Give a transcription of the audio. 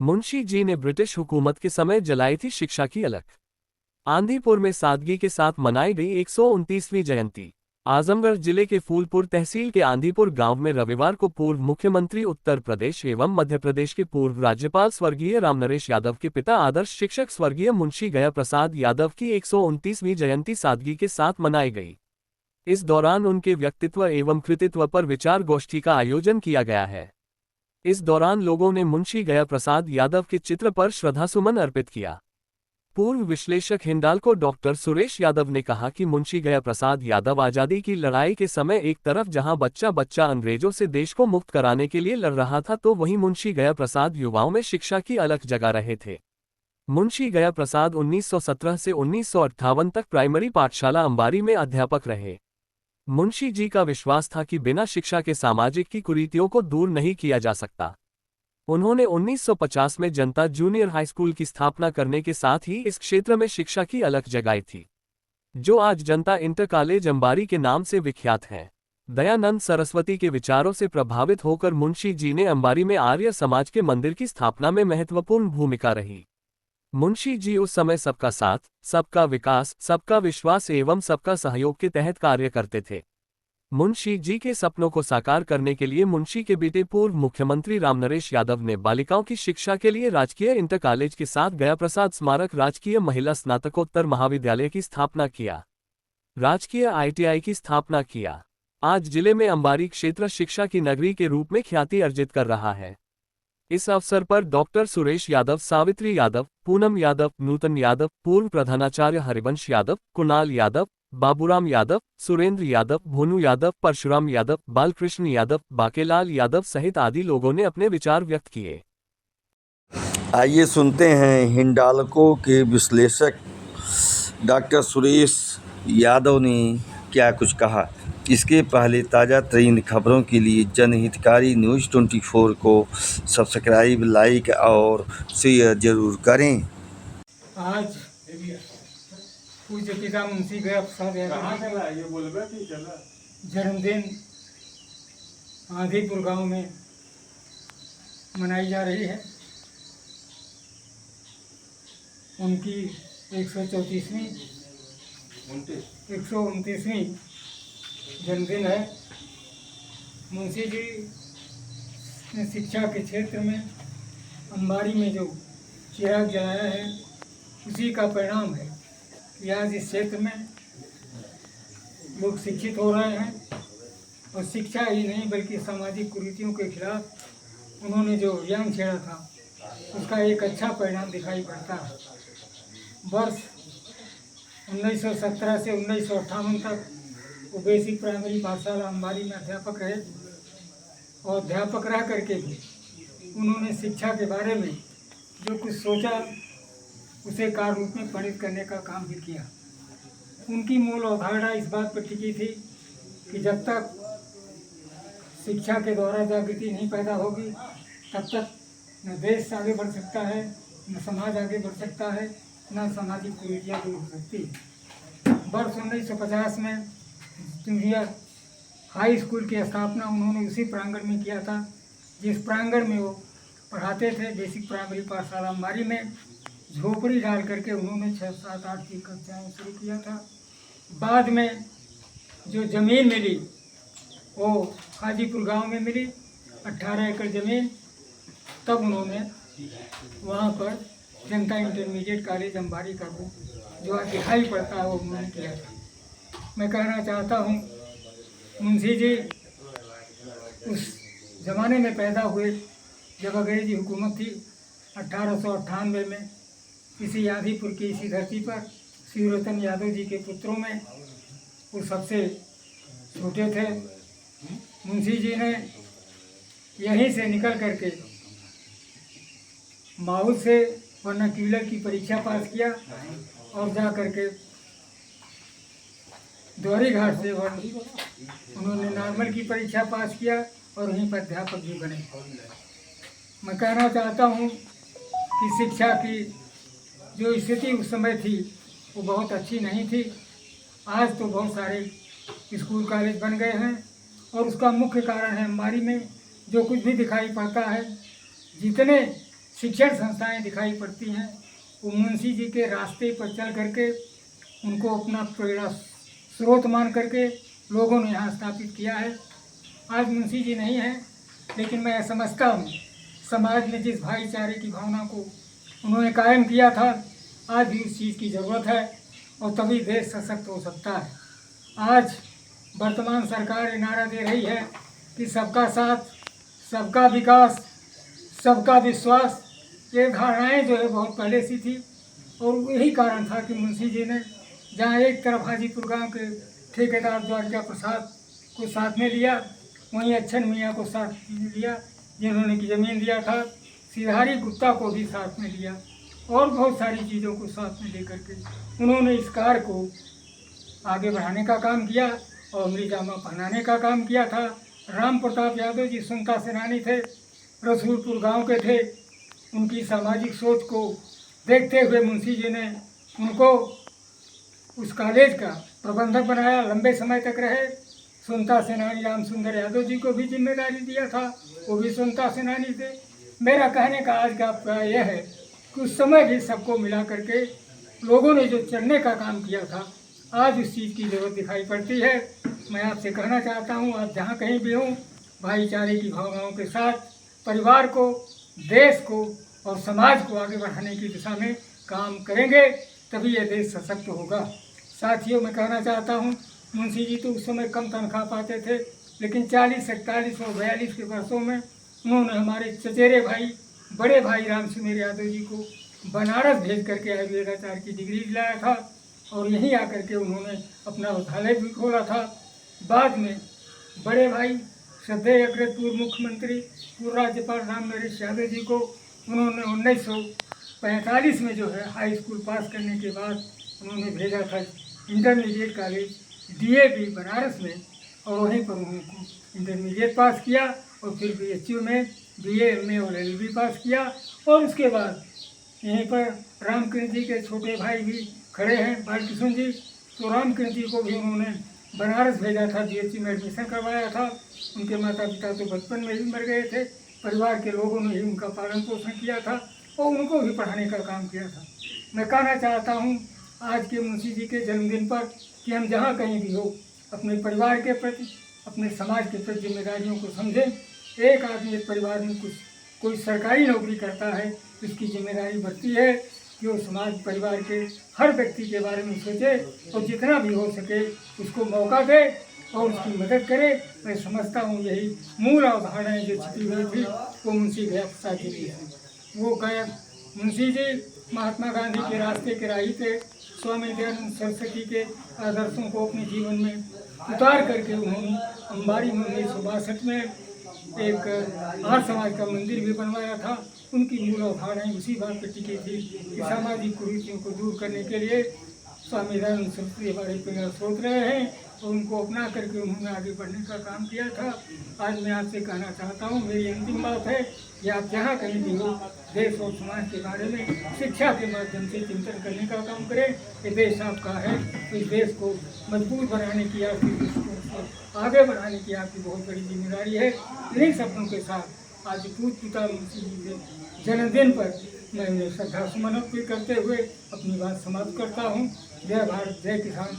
मुंशी जी ने ब्रिटिश हुकूमत के समय जलाई थी शिक्षा की अलख। आंधीपुर में सादगी के साथ मनाई गई 129वीं जयंती। आजमगढ़ जिले के फूलपुर तहसील के आंधीपुर गांव में रविवार को पूर्व मुख्यमंत्री उत्तर प्रदेश एवं मध्य प्रदेश के पूर्व राज्यपाल स्वर्गीय रामनरेश यादव के पिता आदर्श शिक्षक स्वर्गीय मुंशी गया प्रसाद यादव की 129वीं जयंती सादगी के साथ मनाई गई। इस दौरान उनके व्यक्तित्व एवं कृतित्व पर विचार गोष्ठी का आयोजन किया गया है। इस दौरान लोगों ने मुंशी गया प्रसाद यादव के चित्र पर श्रद्धासुमन अर्पित किया। पूर्व विश्लेषक हिंडाल्को डॉक्टर सुरेश यादव ने कहा कि मुंशी गया प्रसाद यादव आजादी की लड़ाई के समय एक तरफ जहां बच्चा बच्चा अंग्रेजों से देश को मुक्त कराने के लिए लड़ रहा था, तो वहीं मुंशी गया प्रसाद युवाओं में शिक्षा की अलख जगा रहे थे। मुंशी गया प्रसाद 1917 से 1958 तक प्राइमरी पाठशाला अंबारी में अध्यापक रहे। मुंशी जी का विश्वास था कि बिना शिक्षा के सामाजिक की कुरीतियों को दूर नहीं किया जा सकता। उन्होंने 1950 में जनता जूनियर हाई स्कूल की स्थापना करने के साथ ही इस क्षेत्र में शिक्षा की अलख जगाई थी, जो आज जनता इंटर कॉलेज अंबारी के नाम से विख्यात है। दयानंद सरस्वती के विचारों से प्रभावित होकर मुंशी जी ने अंबारी में आर्य समाज के मंदिर की स्थापना में महत्वपूर्ण भूमिका रही। मुंशी जी उस समय सबका साथ, सबका विकास, सबका विश्वास एवं सबका सहयोग के तहत कार्य करते थे। मुंशी जी के सपनों को साकार करने के लिए मुंशी के बेटे पूर्व मुख्यमंत्री रामनरेश यादव ने बालिकाओं की शिक्षा के लिए राजकीय इंटर कॉलेज के साथ गया प्रसाद स्मारक राजकीय महिला स्नातकोत्तर महाविद्यालय की स्थापना किया, राजकीय ITI की स्थापना किया। आज जिले में अंबारी क्षेत्र शिक्षा की नगरी के रूप में ख्याति अर्जित कर रहा है। इस अवसर पर डॉक्टर सुरेश यादव, सावित्री यादव, पूनम यादव, नूतन यादव, पूर्व प्रधानाचार्य हरिवंश यादव, कुणाल यादव, बाबूराम यादव, सुरेंद्र यादव, भोनू यादव, परशुराम यादव, बालकृष्ण यादव, बाकेलाल यादव सहित आदि लोगों ने अपने विचार व्यक्त किए। आइए सुनते हैं हिंडाल्को के विश्लेषक डॉक्टर सुरेश यादव ने क्या कुछ कहा। इसके पहले ताज़ा तरीन खबरों के लिए जनहितकारी न्यूज़ 24 को सब्सक्राइब, लाइक और शेयर जरूर करें। आज पूज्य पिता मुंशी गया प्रसाद यादव जन्मदिन आंधीपुर गांव में मनाई जा रही है। उनकी 129वीं जन्मदिन है। मुंशी जी ने शिक्षा के क्षेत्र में अंबारी में जो चिराग जलाया है, उसी का परिणाम है कि आज इस क्षेत्र में लोग शिक्षित हो रहे हैं। और शिक्षा ही नहीं बल्कि सामाजिक कुरीतियों के खिलाफ उन्होंने जो अभियान छेड़ा था, उसका एक अच्छा परिणाम दिखाई पड़ता है। वर्ष 1917 से 1958 तक वो बेसिक प्राइमरी पाठशाला अंबारी में अध्यापक रहे और अध्यापक रह करके भी उन्होंने शिक्षा के बारे में जो कुछ सोचा उसे कार्य रूप में परिणत करने का काम भी किया। उनकी मूल अवधारणा इस बात पर टिकी थी कि जब तक शिक्षा के द्वारा जागृति नहीं पैदा होगी, तब तक न देश आगे बढ़ सकता है, न समाज आगे बढ़ सकता है, न सामाजिक कुरीतियाँ दूर हो सकती है। वर्ष 1950 में जूनियर हाई स्कूल की स्थापना उन्होंने उसी प्रांगण में किया था जिस प्रांगण में वो पढ़ाते थे। बेसिक प्राइमरी पाठशाला अंबारी में झोपड़ी डाल करके उन्होंने 6, 7, 8 की कक्षाएँ शुरू किया था। बाद में जो ज़मीन मिली वो हाजीपुर गांव में मिली, 18 एकड़ ज़मीन। तब उन्होंने वहाँ पर जनता इंटरमीडिएट कॉलेज अंबारी का वो जो आज दिखाई पड़ता है वो उन्होंने किया था। मैं कहना चाहता हूँ मुंशी जी उस ज़माने में पैदा हुए जब अंग्रेजी हुकूमत थी। 1898 में इसी आंधीपुर की इसी धरती पर शिवरतन यादव जी के पुत्रों में वो सबसे छोटे थे। मुंशी जी ने यहीं से निकल करके माहौल से वर्नाक्यूलर की परीक्षा पास किया और जा करके द्वारी घाट से उन्होंने नॉर्मल की परीक्षा पास किया और वहीं पर अध्यापक भी बने। मैं कहना चाहता हूँ कि शिक्षा की जो स्थिति उस समय थी वो बहुत अच्छी नहीं थी। आज तो बहुत सारे स्कूल कॉलेज बन गए हैं और उसका मुख्य कारण है अंबारी में जो कुछ भी दिखाई पड़ता है। जितने शिक्षण संस्थाएं दिखाई पड़ती हैं, वो मुंशी जी के रास्ते पर चल करके उनको अपना प्रेरणा स्रोत मान करके लोगों ने यहाँ स्थापित किया है। आज मुंशी जी नहीं हैं, लेकिन मैं समझता हूँ समाज में जिस भाईचारे की भावना को उन्होंने कायम किया था, आज भी उस चीज़ की ज़रूरत है और तभी देश सशक्त हो सकता है। आज वर्तमान सरकार ये नारा दे रही है कि सबका साथ, सबका विकास, सबका विश्वास, ये धारणाएँ जो है बहुत पहले से थी और यही कारण था कि मुंशी जी ने जहाँ एक तरफ हाजीपुर गांव के ठेकेदार द्वारका प्रसाद को साथ में लिया, वहीं अच्छन मियाँ को साथ में लिया जिन्होंने की ज़मीन दिया था, सिधारी गुप्ता को भी साथ में लिया और बहुत सारी चीज़ों को साथ में लेकर के उन्होंने इस कार्य को आगे बढ़ाने का काम किया और अमली जामा पहनाने का काम किया था। राम प्रताप यादव जी स्वतंत्रता सेनानी थे, रसूलपुर गांव के थे। उनकी सामाजिक सोच को देखते हुए मुंशी जी ने उनको उस कॉलेज का प्रबंधक बनाया, लंबे समय तक रहे। स्वतंत्रता सेनानी राम सुंदर यादव जी को भी जिम्मेदारी दिया था, वो भी स्वतंत्रता सेनानी थे। मेरा कहने का आज का यह है कि उस समय भी सबको मिला करके लोगों ने जो चलने का काम किया था, आज उस चीज़ की ज़रूरत दिखाई पड़ती है। मैं आपसे कहना चाहता हूँ, आप जहाँ कहीं भी हों, भाईचारे की भावनाओं के साथ परिवार को, देश को और समाज को आगे बढ़ाने की दिशा में काम करेंगे, तभी यह देश सशक्त होगा। साथियों, मैं कहना चाहता हूँ, मुंशी जी तो उस समय कम तनख्वाह पाते थे, लेकिन 40, 41 और 42 के वर्षों में उन्होंने हमारे चचेरे भाई, बड़े भाई राम सुमेर यादव जी को बनारस भेज करके आयुर्वेदाचार्य की डिग्री दिलाया था और यहीं आकर के उन्होंने अपना विद्यालय भी खोला था। बाद में बड़े भाई श्रद्धेय अग्रज पूर्व मुख्यमंत्री, पूर्व राज्यपाल राम नरेश यादव जी को उन्होंने 1945 में जो है हाई स्कूल पास करने के बाद उन्होंने भेजा था इंटरमीडिएट कॉलेज DAV बनारस में और वहीं पर उनको इंटरमीडिएट पास किया और फिर BHU में BA, MA और LLB पास किया। और उसके बाद यहीं पर रामकृष्ण जी के छोटे भाई भी खड़े हैं, बालकृष्ण जी, तो रामकृष्ण जी को भी उन्होंने बनारस भेजा था, BHU में एडमिशन करवाया था। उनके माता पिता तो बचपन में ही मर गए थे, परिवार के लोगों ने ही उनका पालन पोषण किया था और उनको भी पढ़ाने का काम किया था। मैं कहना चाहता हूँ आज के मुंशी जी के जन्मदिन पर कि हम जहाँ कहीं भी हो, अपने परिवार के प्रति, अपने समाज के प्रति जिम्मेदारियों को समझें। एक आदमी एक परिवार में कोई सरकारी नौकरी करता है, उसकी जिम्मेदारी बढ़ती है कि वो समाज परिवार के हर व्यक्ति के बारे में सोचे और जितना भी हो सके उसको मौका दे और उसकी मदद करे। मैं समझता हूँ यही मूल अवधारणाएँ जो छिपी हुई थी वो मुंशी गया प्रसाद जी की थी। वो गए मुंशी जी महात्मा गांधी के रास्ते के राही थे। स्वामी दयानंद सरस्वती के आदर्शों को अपने जीवन में उतार करके उन्होंने अंबारी में 1962 में एक आर्य समाज का मंदिर भी बनवाया था। उनकी मूल अवधारणाएँ उसी बात पर टिकी थी कि सामाजिक कुरीतियों को दूर करने के लिए स्वामी दयानंद सरस्वती हमारे प्रेरणा स्रोत रहे हैं और उनको अपना करके उन्होंने आगे बढ़ने का काम किया था। आज मैं आपसे कहना चाहता हूँ, मेरी अंतिम बात है कि आप जहाँ कहीं भी हो, देश और समाज के बारे में शिक्षा के माध्यम से चिंतन करने का काम करें। ये देश आपका है, तो इस देश को मजबूत बनाने की, आपकी आगे बढ़ाने की आपकी बहुत बड़ी जिम्मेदारी है। इन्हीं शब्दों के साथ आज पूज्य पिता मुंशी जी के जन्मदिन पर मैं उन्हें श्रद्धा सुमन अर्पित करते हुए अपनी बात समाप्त करता हूँ। जय भारत, जय किसान।